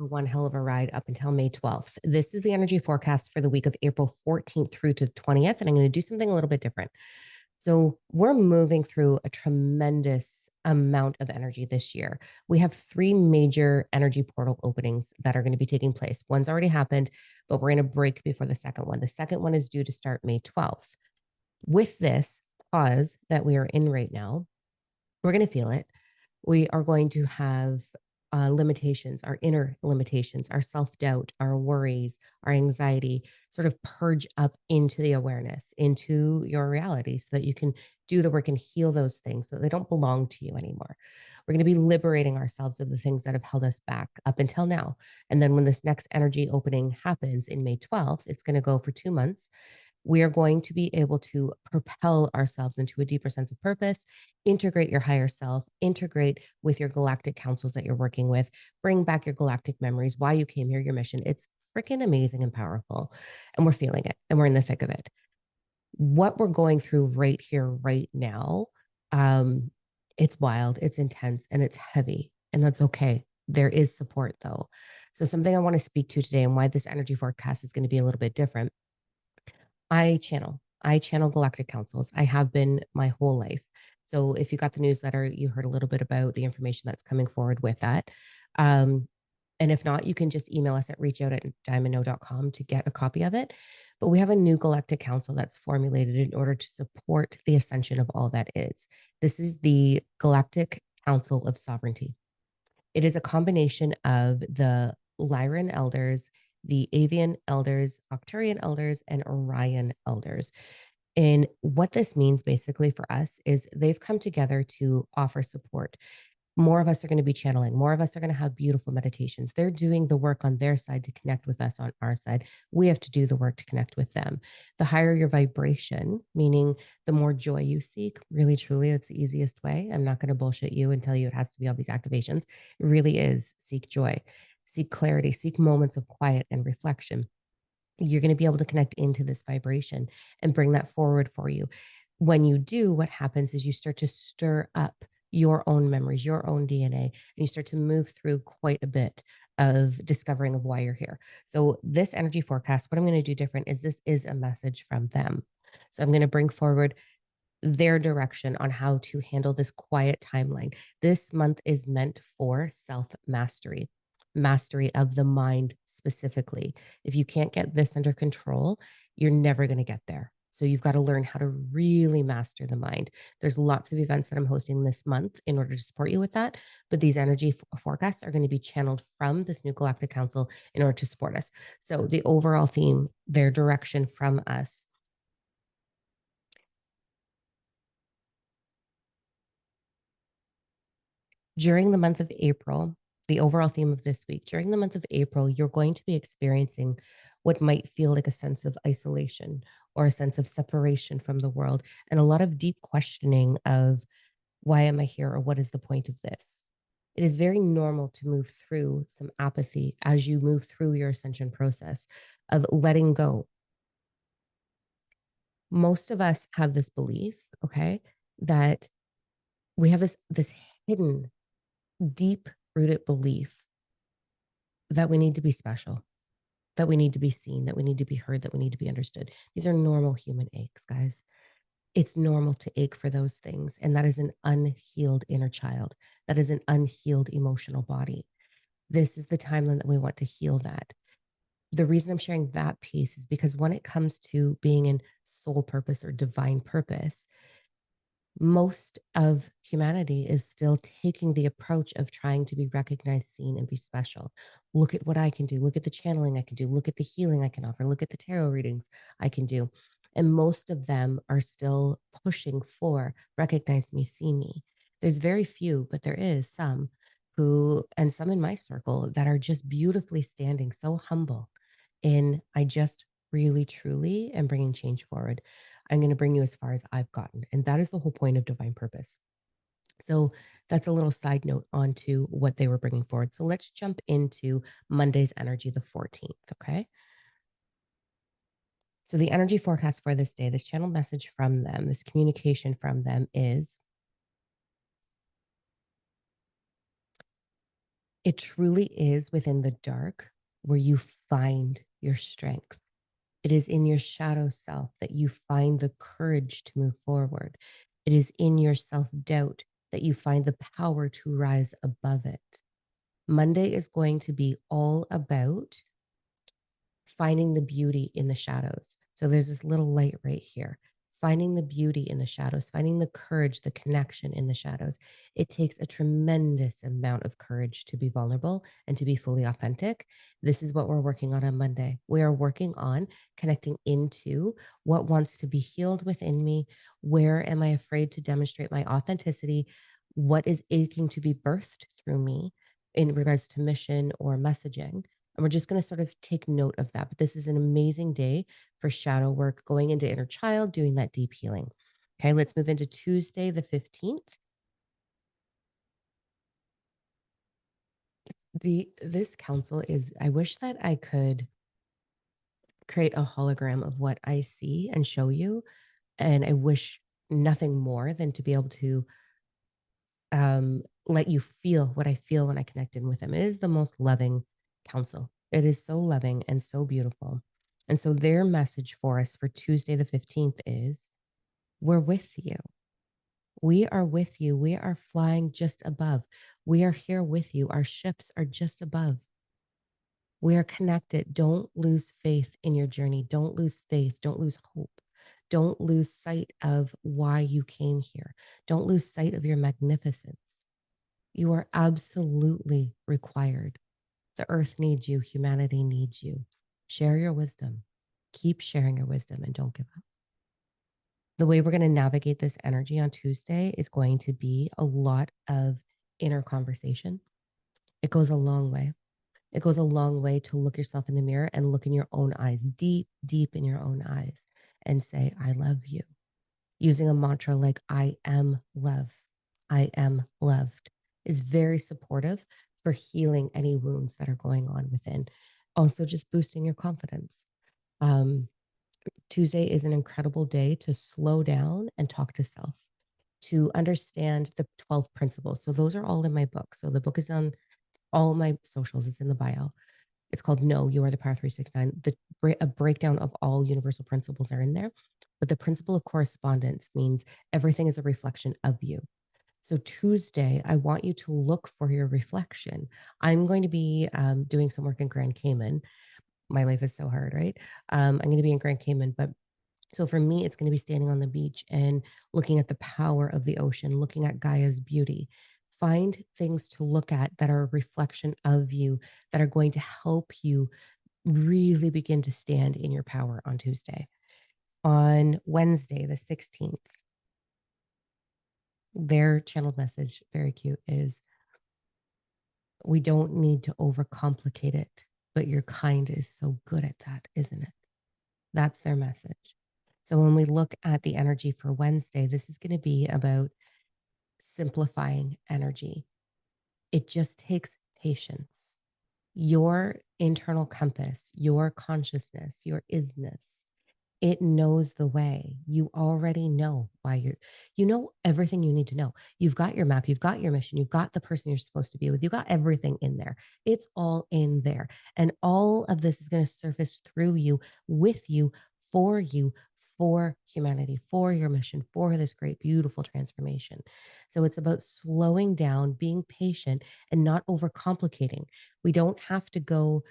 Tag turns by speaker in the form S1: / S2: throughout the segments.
S1: for one hell of a ride up until May 12th. This is the energy forecast for the week of April 14th through to the 20th, and I'm going to do something a little bit different. So, we're moving through a tremendous amount of energy this year. We have three major energy portal openings that are going to be taking place. One's already happened, but we're going to break before the second one. The second one is due to start May 12th. With this pause that we are in right now, we're going to feel it. We are going to have limitations, our inner limitations, our self doubt, our worries, our anxiety sort of purge up into the awareness, into your reality, so that you can do the work and heal those things so they don't belong to you anymore. We're going to be liberating ourselves of the things that have held us back up until now. And then when this next energy opening happens in May 12th, it's going to go for 2 months. We are going to be able to propel ourselves into a deeper sense of purpose, integrate your higher self, integrate with your galactic councils that you're working with, bring back your galactic memories, why you came here, your mission. It's freaking amazing and powerful. And we're feeling it and we're in the thick of it. What we're going through right here, right now, um, it's wild, it's intense, and it's heavy. And that's okay. There is support though. So, something I want to speak to today and why this energy forecast is going to be a little bit different. I channel galactic councils. I have been my whole life. So if you got the newsletter, you heard a little bit about the information that's coming forward with that. Um, and if not, you can just email us at reachout@diamondknow.com to get a copy of it. But we have a new galactic council that's formulated in order to support the ascension of all that is. This is the Galactic Council of Sovereignty. It is a combination of the Lyran elders, the Avian elders, Octurian elders, and Orion elders. And what this means basically for us is they've come together to offer support. More of us are going to be channeling, more of us are going to have beautiful meditations. They're doing the work on their side to connect with us on our side. We have to do the work to connect with them. The higher your vibration, meaning the more joy you seek, really, truly, it's the easiest way. I'm not going to bullshit you and tell you it has to be all these activations. It really is seek joy, seek clarity, seek moments of quiet and reflection. You're going to be able to connect into this vibration and bring that forward for you. When you do, what happens is you start to stir up your own memories, your own DNA, and you start to move through quite a bit of discovering of why you're here. So, this energy forecast, what I'm going to do different is this is a message from them. So, I'm going to bring forward their direction on how to handle this quiet timeline. This month is meant for self mastery, mastery of the mind specifically. If you can't get this under control, you're never going to get there. So you've got to learn how to really master the mind. There's lots of events that I'm hosting this month in order to support you with that. But these energy forecasts are going to be channeled from this new Galactic Council in order to support us. So the overall theme, their direction from us. During the month of April, the overall theme of this week, during the month of April, you're going to be experiencing what might feel like a sense of isolation or a sense of separation from the world, and a lot of deep questioning of why am I here or what is the point of this? It is very normal to move through some apathy as you move through your ascension process of letting go. Most of us have this belief, okay, that we have this hidden, deep rooted belief that we need to be special, that we need to be seen, that we need to be heard, that we need to be understood. These are normal human aches, guys. It's normal to ache for those things. And that is an unhealed inner child. That is an unhealed emotional body. This is the timeline that we want to heal that. The reason I'm sharing that piece is because when it comes to being in soul purpose or divine purpose, most of humanity is still taking the approach of trying to be recognized, seen, and be special. Look at what I can do. Look at the channeling I can do. Look at the healing I can offer. Look at the tarot readings I can do. And most of them are still pushing for recognize me, see me. There's very few, but there is some who, and some in my circle that are just beautifully standing so humble in I just really, truly am bringing change forward. I'm going to bring you as far as I've gotten. And that is the whole point of divine purpose. So that's a little side note onto what they were bringing forward. So let's jump into Monday's energy, the 14th. Okay. So the energy forecast for this day, this channel message from them, this communication from them is It truly is within the dark where you find your strength. It is in your shadow self that you find the courage to move forward. It is in your self doubt that you find the power to rise above it. Monday is going to be all about finding the beauty in the shadows. So there's this little light right here. Finding the beauty in the shadows, finding the courage, the connection in the shadows. It takes a tremendous amount of courage to be vulnerable and to be fully authentic. This is what we're working on Monday. We are working on connecting into what wants to be healed within me. Where am I afraid to demonstrate my authenticity? What is aching to be birthed through me in regards to mission or messaging? And we're just going to sort of take note of that. But this is an amazing day for shadow work, going into inner child, doing that deep healing. Okay, let's move into Tuesday, the 15th. This council is, I wish that I could create a hologram of what I see and show you. And I wish nothing more than to be able to let you feel what I feel when I connect in with them. It is the most loving counsel. It is so loving and so beautiful. And so their message for us for Tuesday the 15th is we're with you. We are with you. We are flying just above. We are here with you. Our ships are just above. We are connected. Don't lose faith in your journey. Don't lose faith. Don't lose hope. Don't lose sight of why you came here. Don't lose sight of your magnificence. You are absolutely required. The earth needs you. Humanity needs you. Share your wisdom. Keep sharing your wisdom and don't give up. The way we're going to navigate this energy on Tuesday is going to be a lot of inner conversation. It goes a long way. It goes a long way to look yourself in the mirror and look in your own eyes, deep, deep in your own eyes, and say, I love you. Using a mantra like, I am love, I am loved, is very supportive for healing any wounds that are going on within. Also, just boosting your confidence. Um, Tuesday is an incredible day to slow down and talk to self, to understand the 12 principles. So, those are all in my book. So, the book is on all my socials, it's in the bio. It's called No, You Are the Power 369. A breakdown of all universal principles are in there. But the principle of correspondence means everything is a reflection of you. So Tuesday, I want you to look for your reflection. I'm going to be doing some work in Grand Cayman. My life is so hard, right? I'm going to be in Grand Cayman, but so for me, it's going to be standing on the beach and looking at the power of the ocean, looking at Gaia's beauty. Find things to look at that are a reflection of you, that are going to help you really begin to stand in your power on Tuesday. On Wednesday, the 16th, their channeled message, very cute, is we don't need to overcomplicate it, but your kind is so good at that, isn't it? That's their message. So when we look at the energy for Wednesday, this is going to be about simplifying energy. It just takes patience. Your internal compass, your consciousness, your isness, it knows the way. You already know why you know everything you need to know. You've got your map, you've got your mission, you've got the person you're supposed to be with, you've got everything in there. It's all in there. And all of this is going to surface through you, with you, for humanity, for your mission, for this great, beautiful transformation. So it's about slowing down, being patient, and not overcomplicating. We don't have to go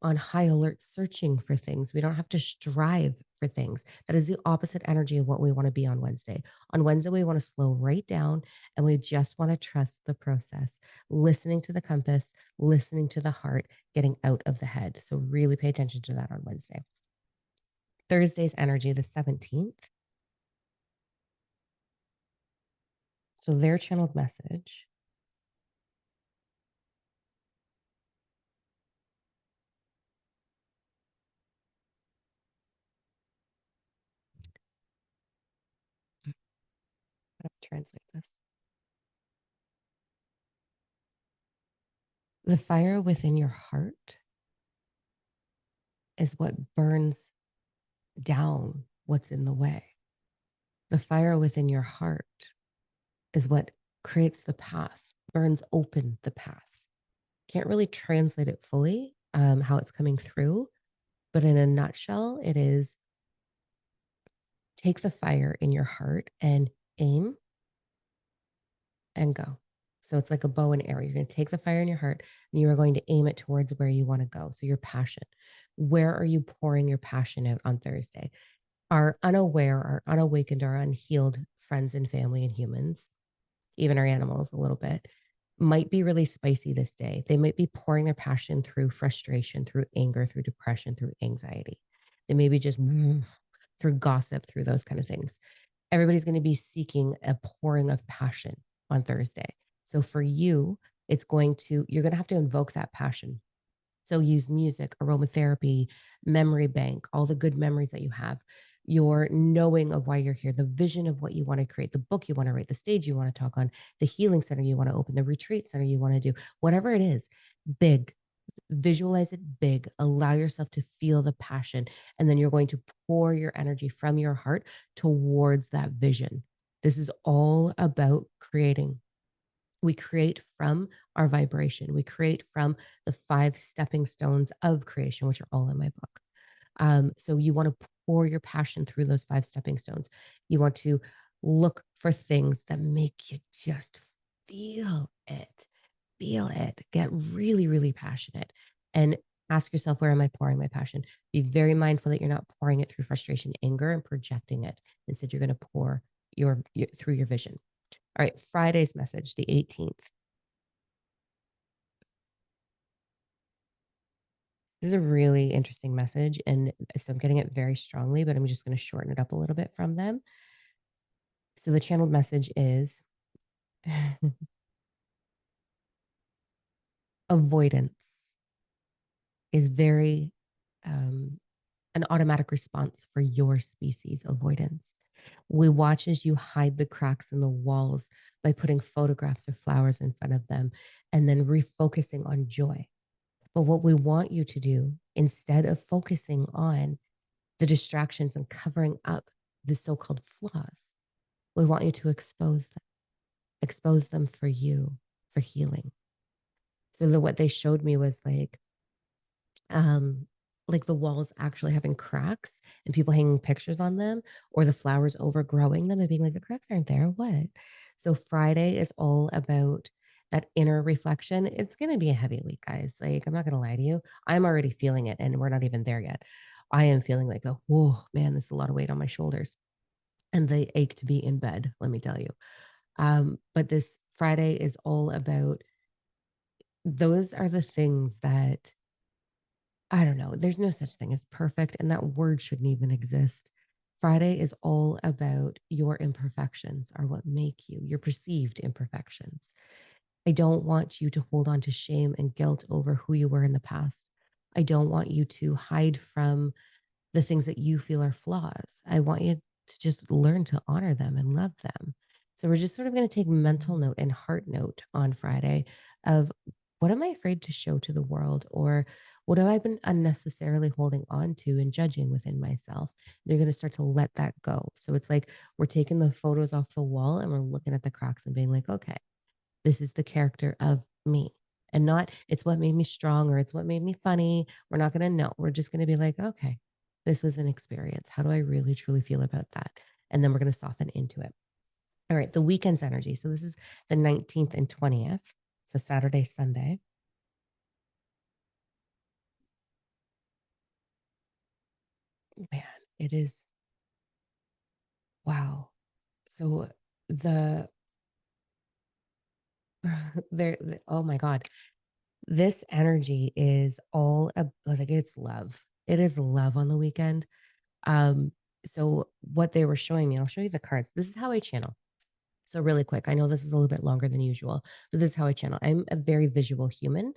S1: on high alert searching for things. We don't have to strive for things. That is the opposite energy of what we want to be on Wednesday. On Wednesday, we want to slow right down and we just want to trust the process, listening to the compass, listening to the heart, getting out of the head. So, really pay attention to that on Wednesday. Thursday's energy, the 17th. So, their channeled message. How do I translate this? The fire within your heart is what burns down what's in the way. The fire within your heart is what creates the path, burns open the path. Can't really translate it fully, how it's coming through, but in a nutshell, it is take the fire in your heart and aim and go. So it's like a bow and arrow. You're going to take the fire in your heart and you are going to aim it towards where you want to go. So your passion. Where are you pouring your passion out on Thursday? Our unaware, our unawakened, our unhealed friends and family and humans, even our animals a little bit, might be really spicy this day. They might be pouring their passion through frustration, through anger, through depression, through anxiety. They may be just through gossip, through those kind of things. Everybody's going to be seeking a pouring of passion on Thursday. So for you, you're going to have to invoke that passion. So use music, aromatherapy, memory bank, all the good memories that you have, your knowing of why you're here, the vision of what you want to create, the book you want to write, the stage you want to talk on, the healing center you want to open, the retreat center you want to do, whatever it is, big. Visualize it big. Allow yourself to feel the passion. And then you're going to pour your energy from your heart towards that vision. This is all about creating. We create from our vibration. We create from the 5 stepping stones of creation, which are all in my book. So you want to pour your passion through those 5 stepping stones. You want to look for things that make you just feel it. Feel it. Get really, really passionate and ask yourself, where am I pouring my passion? Be very mindful that you're not pouring it through frustration, anger, and projecting it. Instead, you're going to pour through your vision. All right, Friday's message, the 18th. This is a really interesting message. And so I'm getting it very strongly, but I'm just going to shorten it up a little bit from them. So the channeled message is avoidance is very an automatic response for your species, avoidance. We watch as you hide the cracks in the walls by putting photographs or flowers in front of them and then refocusing on joy. But what we want you to do, instead of focusing on the distractions and covering up the so called flaws, we want you to expose them for you, for healing. So what they showed me was um, like the walls actually having cracks and people hanging pictures on them, or the flowers overgrowing them and being like, the cracks aren't there. What? So Friday is all about that inner reflection. It's going to be a heavy week, guys. Like, I'm not going to lie to you. I'm already feeling it and we're not even there yet. I am feeling like, oh, whoa, man, this is a lot of weight on my shoulders. And they ache to be in bed, let me tell you. But this Friday is all about those are the things that I don't know. There's no such thing as perfect, and that word shouldn't even exist. Friday is all about your imperfections are what make you, your perceived imperfections. I don't want you to hold on to shame and guilt over who you were in the past. I don't want you to hide from the things that you feel are flaws. I want you to just learn to honor them and love them. So we're just sort of going to take mental note and heart note on Friday of what am I afraid to show to the world, or what have I been unnecessarily holding on to and judging within myself? You're going to start to let that go. So it's like we're taking the photos off the wall and we're looking at the cracks and being like, okay, this is the character of me. And not it's what made me strong or it's what made me funny. We're not going to know. We're just going to be like, okay, this was an experience. How do I really truly feel about that? And then we're going to soften into it. All right, the weekend's energy. So this is the 19th and 20th. So Saturday, Sunday. Man, it is wow. So the oh my God, this energy is all like it's love. It is love on the weekend. Um, so what they were showing me, I'll show you the cards. This is how I channel. So really quick, I know this is a little bit longer than usual, but this is how I channel. I'm a very visual human.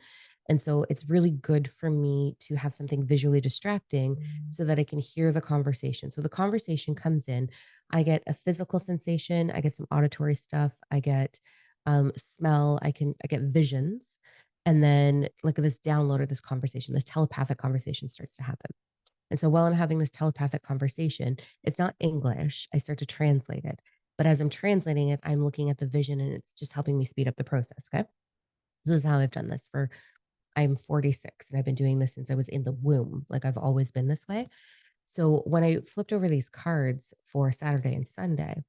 S1: And so it's really good for me to have something visually distracting so that I can hear the conversation. So the conversation comes in, I get a physical sensation, I get some auditory stuff, I get smell, I get visions. And then like this download or this conversation, this telepathic conversation starts to happen. And so while I'm having this telepathic conversation, it's not English. I start to translate it. But as I'm translating it, I'm looking at the vision and it's just helping me speed up the process. Okay. This is how I've done this for I'm 46 and I've been doing this since I was in the womb. Like I've always been this way. So when I flipped over these cards for Saturday and Sunday,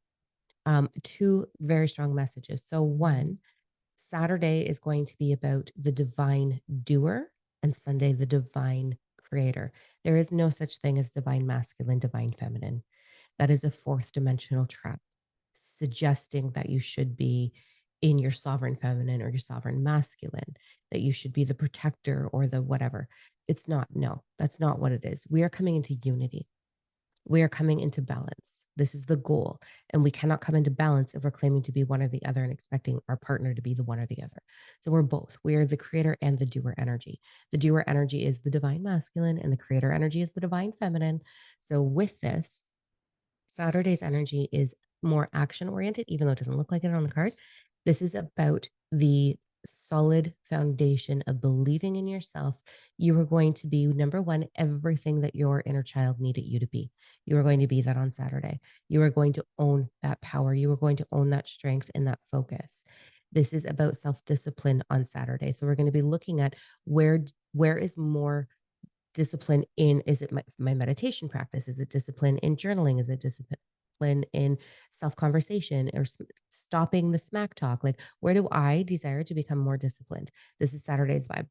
S1: two very strong messages. So one, Saturday is going to be about the divine doer, and Sunday, the divine creator. There is no such thing as divine masculine, divine feminine. That is a fourth dimensional trap, suggesting that you should be in your sovereign feminine or your sovereign masculine, that you should be the protector or the whatever. It's not. No, that's not what it is. We are coming into unity. We are coming into balance. This is the goal. And we cannot come into balance if we're claiming to be one or the other and expecting our partner to be the one or the other. So we're both. We are the creator and the doer energy. The doer energy is the divine masculine, and the creator energy is the divine feminine. So with this, Saturday's energy is more action oriented, even though it doesn't look like it on the card. This is about the solid foundation of believing in yourself. You are going to be, number one, everything that your inner child needed you to be. You are going to be that on Saturday. You are going to own that power. You are going to own that strength and that focus. This is about self discipline on Saturday. So we're going to be looking at where is more discipline in, is it my meditation practice? Is it discipline in journaling? Is it discipline in self conversation or stopping the smack talk? Like, where do I desire to become more disciplined? This is Saturday's vibe.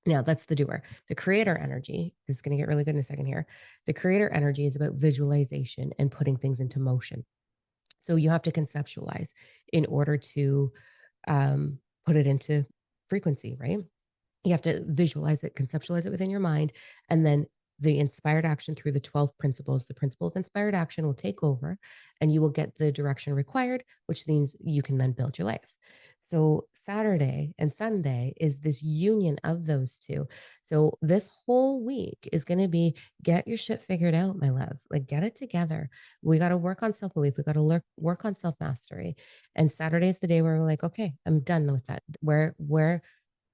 S1: Now, that's the doer. The creator energy is going to get really good in a second here. The creator energy is about visualization and putting things into motion. So you have to conceptualize in order to put it into frequency, right? You have to visualize it, conceptualize it within your mind, and then the inspired action through the 12 principles, the principle of inspired action will take over and you will get the direction required, which means you can then build your life. So Saturday and Sunday is this union of those two. So this whole week is going to be get your shit figured out, my love. Like get it together. We got to work on self-belief. We got to work on self-mastery. And Saturday is the day where we're like, okay, I'm done with that. Where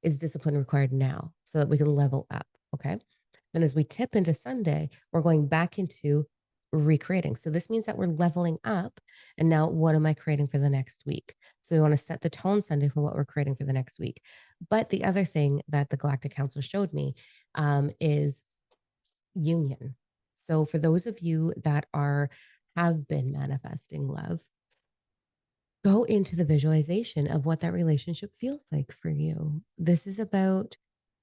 S1: is discipline required now so that we can level up? Okay. Then as we tip into Sunday, we're going back into recreating. So this means that we're leveling up. And now what am I creating for the next week? So we want to set the tone Sunday for what we're creating for the next week. But the other thing that the Galactic Council showed me is union. So for those of you that have been manifesting love, go into the visualization of what that relationship feels like for you. This is about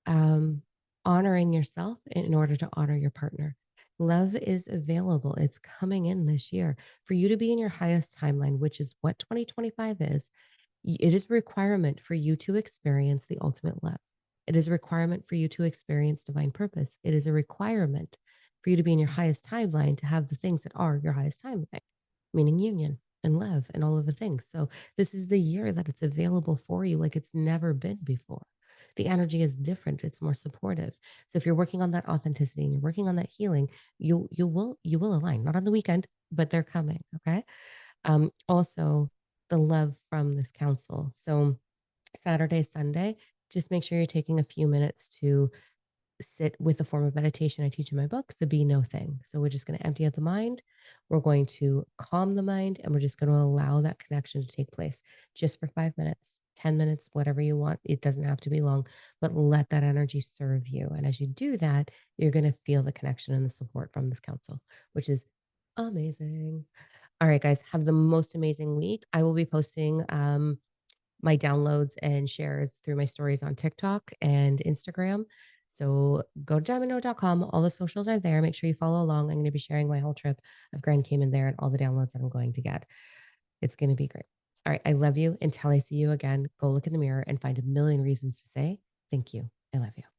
S1: um, honoring yourself in order to honor your partner. Love is available. It's coming in this year for you to be in your highest timeline, which is what 2025 is. It is a requirement for you to experience the ultimate love. It is a requirement for you to experience divine purpose. It is a requirement for you to be in your highest timeline to have the things that are your highest timeline, meaning union and love and all of the things. So this is the year that it's available for you like it's never been before. The energy is different. It's more supportive. So if you're working on that authenticity and you're working on that healing, you will align. Not on the weekend, but they're coming. Okay. Also the love from this council. So Saturday, Sunday, just make sure you're taking a few minutes to sit with a form of meditation I teach in my book, the be no thing. So we're just going to empty out the mind. We're going to calm the mind and we're just going to allow that connection to take place just for 5 minutes, 10 minutes, whatever you want. It doesn't have to be long, but let that energy serve you. And as you do that, you're going to feel the connection and the support from this council, which is amazing. All right, guys, have the most amazing week. I will be posting my downloads and shares through my stories on TikTok and Instagram. So go to diamondno.com. All the socials are there. Make sure you follow along. I'm going to be sharing my whole trip of Grand Cayman there and all the downloads that I'm going to get. It's going to be great. All right. I love you. Until I see you again, go look in the mirror and find a million reasons to say thank you. I love you.